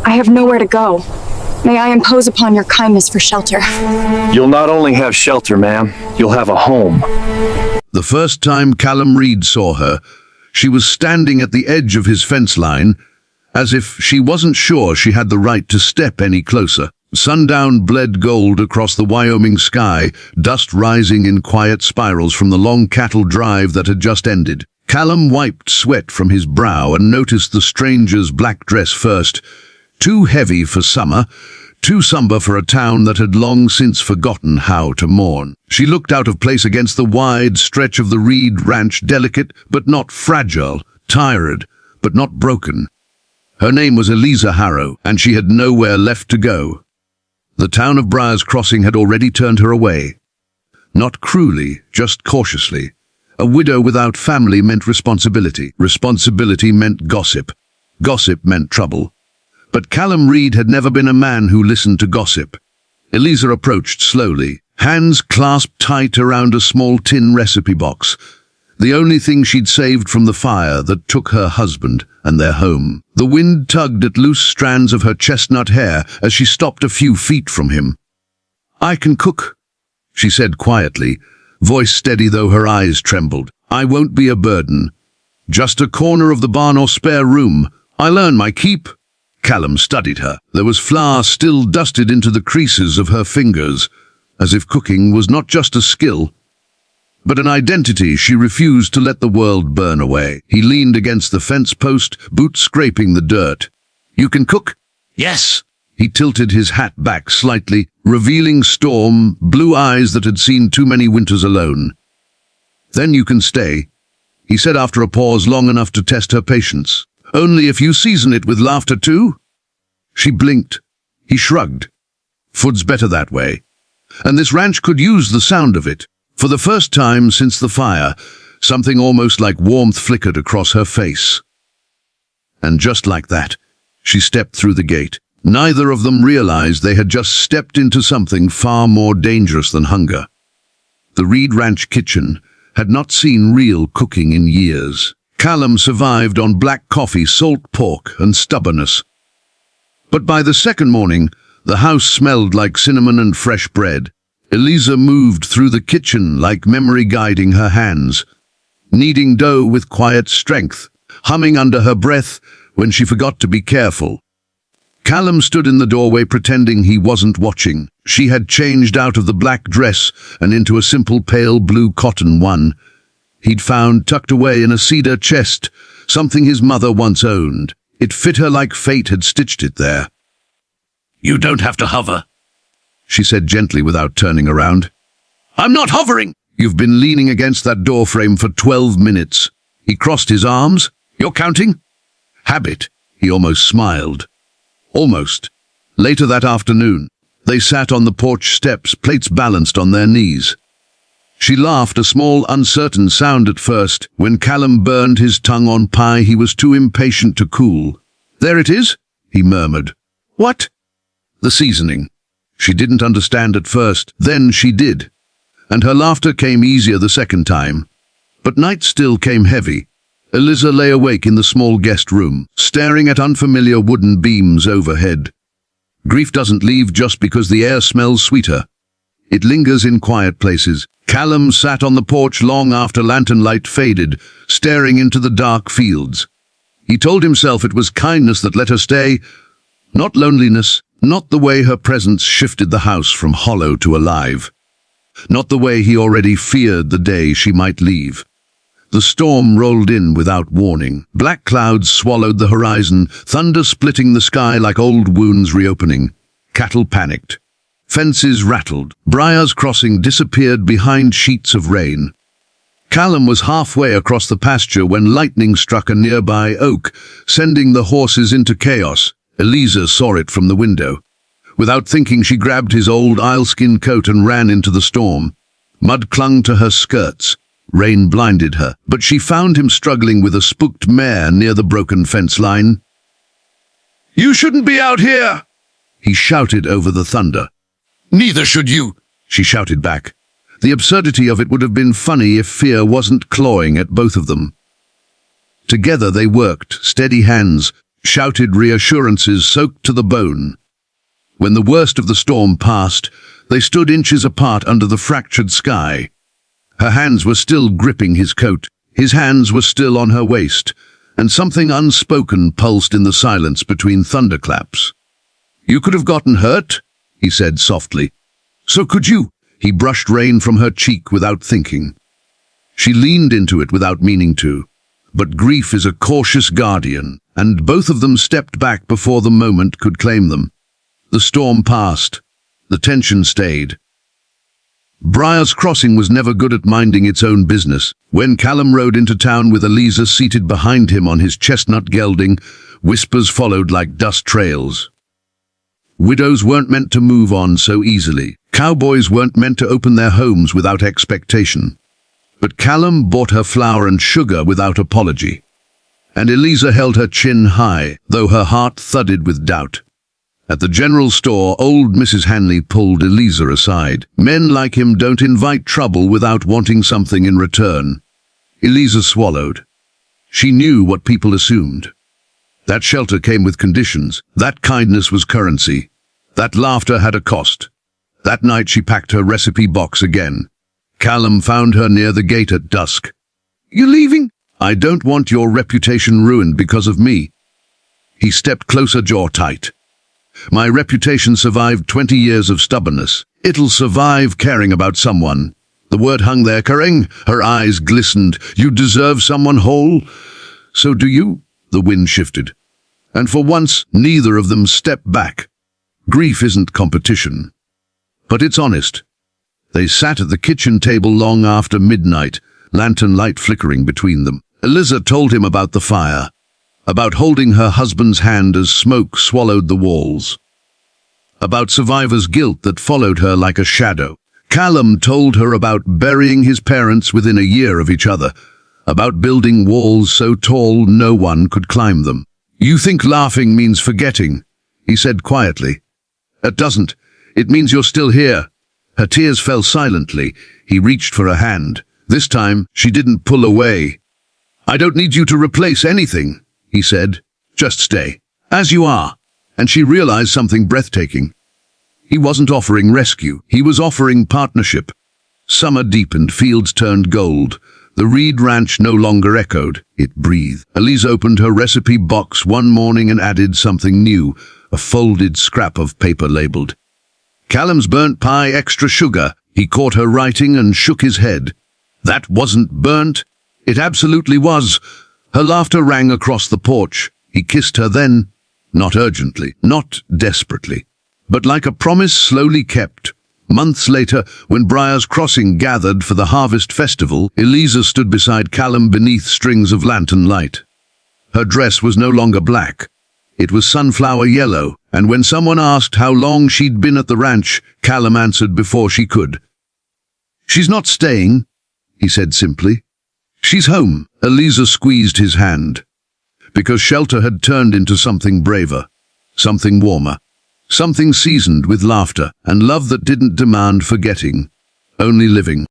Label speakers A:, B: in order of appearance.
A: I have nowhere to go. May I impose upon your kindness for shelter?
B: You'll not only have shelter, ma'am, you'll have a home.
C: The first time Callum Reed saw her, she was standing at the edge of his fence line, as if she wasn't sure she had the right to step any closer. Sundown bled gold across the Wyoming sky, dust rising in quiet spirals from the long cattle drive that had just ended. Callum wiped sweat from his brow and noticed the stranger's black dress first, too heavy for summer, too somber for a town that had long since forgotten how to mourn. She looked out of place against the wide stretch of the Reed Ranch, delicate but not fragile, tired but not broken. Her name was Eliza Harrow, and she had nowhere left to go. The town of Briar's Crossing had already turned her away. Not cruelly, just cautiously. A widow without family meant responsibility. Responsibility meant gossip. Gossip meant trouble. But Callum Reed had never been a man who listened to gossip. Eliza approached slowly, hands clasped tight around a small tin recipe box, the only thing she'd saved from the fire that took her husband and their home. The wind tugged at loose strands of her chestnut hair as she stopped a few feet from him. "I can cook," she said quietly, voice steady though her eyes trembled. "I won't be a burden. Just a corner of the barn or spare room. I'll earn my keep." Callum studied her. There was flour still dusted into the creases of her fingers, as if cooking was not just a skill, but an identity she refused to let the world burn away. He leaned against the fence post, boots scraping the dirt. "You can cook?" "Yes." He tilted his hat back slightly, revealing storm, blue eyes that had seen too many winters alone. "Then you can stay," he said after a pause long enough to test her patience. "Only if you season it with laughter too?" She blinked. He shrugged. "Food's better that way. And this ranch could use the sound of it." For the first time since the fire, something almost like warmth flickered across her face. And just like that, she stepped through the gate. Neither of them realized they had just stepped into something far more dangerous than hunger. The Reed Ranch kitchen had not seen real cooking in years. Callum survived on black coffee, salt pork, and stubbornness. But by the second morning, the house smelled like cinnamon and fresh bread. Eliza moved through the kitchen like memory guiding her hands, kneading dough with quiet strength, humming under her breath when she forgot to be careful. Callum stood in the doorway pretending he wasn't watching. She had changed out of the black dress and into a simple pale blue cotton one he'd found tucked away in a cedar chest, something his mother once owned. It fit her like fate had stitched it there. "You don't have to hover," she said gently without turning around. "I'm not hovering." "You've been leaning against that doorframe for 12 minutes. He crossed his arms. "You're counting?" "Habit." He almost smiled. Almost. Later that afternoon, they sat on the porch steps, plates balanced on their knees. She laughed, a small, uncertain sound at first. When Callum burned his tongue on pie, he was too impatient to cool. "There it is," he murmured. "What?" "The seasoning." She didn't understand at first, then she did, and her laughter came easier the second time. But night still came heavy. Eliza lay awake in the small guest room, staring at unfamiliar wooden beams overhead. Grief doesn't leave just because the air smells sweeter. It lingers in quiet places. Callum sat on the porch long after lantern light faded, staring into the dark fields. He told himself it was kindness that let her stay, not loneliness. Not the way her presence shifted the house from hollow to alive. Not the way he already feared the day she might leave. The storm rolled in without warning. Black clouds swallowed the horizon, thunder splitting the sky like old wounds reopening. Cattle panicked. Fences rattled. Briar's Crossing disappeared behind sheets of rain. Callum was halfway across the pasture when lightning struck a nearby oak, sending the horses into chaos. Eliza saw it from the window. Without thinking, she grabbed his old oilskin coat and ran into the storm. Mud clung to her skirts. Rain blinded her, but she found him struggling with a spooked mare near the broken fence line. "You shouldn't be out here!" he shouted over the thunder. "Neither should you," she shouted back. The absurdity of it would have been funny if fear wasn't clawing at both of them. Together they worked, steady hands, shouted reassurances soaked to the bone. When the worst of the storm passed, they stood inches apart under the fractured sky. Her hands were still gripping his coat, his hands were still on her waist, and something unspoken pulsed in the silence between thunderclaps. "You could have gotten hurt," he said softly. "So could you." He brushed rain from her cheek without thinking. She leaned into it without meaning to. But grief is a cautious guardian, and both of them stepped back before the moment could claim them. The storm passed. The tension stayed. Briar's Crossing was never good at minding its own business. When Callum rode into town with Eliza seated behind him on his chestnut gelding, whispers followed like dust trails. Widows weren't meant to move on so easily. Cowboys weren't meant to open their homes without expectation. But Callum bought her flour and sugar without apology. And Eliza held her chin high, though her heart thudded with doubt. At the general store, old Mrs. Hanley pulled Eliza aside. Men like him don't invite trouble without wanting something in return. Eliza swallowed. She knew what people assumed. That shelter came with conditions. That kindness was currency. That laughter had a cost. That night she packed her recipe box again. Callum found her near the gate at dusk. "You leaving?" "I don't want your reputation ruined because of me." He stepped closer, jaw tight. "My reputation survived 20 years of stubbornness. It'll survive caring about someone." The word hung there, caring. Her eyes glistened. "You deserve someone whole." "So do you?" The wind shifted. And for once, neither of them stepped back. Grief isn't competition. But it's honest. They sat at the kitchen table long after midnight, lantern light flickering between them. Eliza told him about the fire, about holding her husband's hand as smoke swallowed the walls, about survivor's guilt that followed her like a shadow. Callum told her about burying his parents within a year of each other, about building walls so tall no one could climb them. "You think laughing means forgetting," he said quietly. "It doesn't. It means you're still here." Her tears fell silently. He reached for her hand. This time, she didn't pull away. "I don't need you to replace anything," he said. "Just stay. As you are." And she realized something breathtaking. He wasn't offering rescue. He was offering partnership. Summer deepened, fields turned gold. The Reed ranch no longer echoed. It breathed. Elise opened her recipe box one morning and added something new, a folded scrap of paper labeled "Callum's burnt pie, extra sugar." He caught her writing and shook his head. That wasn't burnt. It absolutely was. Her laughter rang across the porch. He kissed her then, not urgently, not desperately, but like a promise slowly kept. Months later, when Briar's Crossing gathered for the harvest festival, Eliza stood beside Callum beneath strings of lantern light. Her dress was no longer black. It was sunflower yellow, and when someone asked how long she'd been at the ranch, Callum answered before she could. "She's not staying," he said simply. "She's home." Eliza squeezed his hand, because shelter had turned into something braver, something warmer, something seasoned with laughter and love that didn't demand forgetting, only living.